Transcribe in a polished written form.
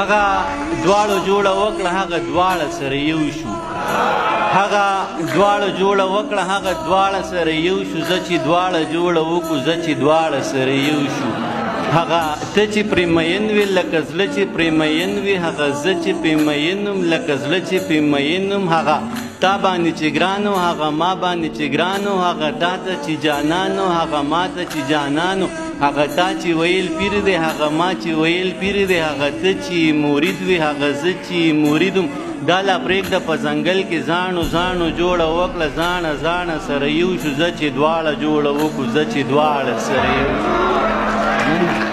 هغه دواړو جوړه وکړه هغه دواړه سره یو شو هغه دواړه جوړه وکړه هغه دواړه سره یو شو زه چې دواړه جوړه وکړو زه چې دواړه سره یو شو هغه ته چې پرې مین وې لکه زړه چې پرې مین وې هغه زه چې پرې مین وم لکه زړه چې پرې مین وم هغه تا باندې چې ګران و هغه ما باندې چې ګران و هغه تا ته چې جانان و هغه ما ته چې جانان و هغه تا چې ویل پیر دی هغه ما چې ویل پیر دی هغه ته چې مرید وې هغه زه چې مرید وم دا لا پرېږده په ځنګل کې زاڼو زاڼو جوړه وکړه زاڼه زاڼه سره یو شو زه چې دواړه جوړه وکړو زه چې دواړه سره یو شو